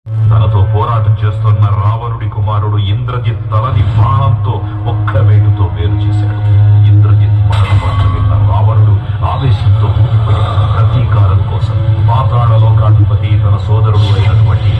తనతో పోరాటం చేస్తున్న రావణుడి కుమారుడు ఇంద్రజిత్ తలని బాణంతో ఒక్క వేటుతో వేరు చేశాడు. ఇంద్రజిత్ మరణవార్త విన్న రావణుడు ఆవేశంతో ఊగిపోయాడు. ప్రతీకారం కోసం పాతాళ లోకాధిపతి తన సోదరుడు అయినటువంటి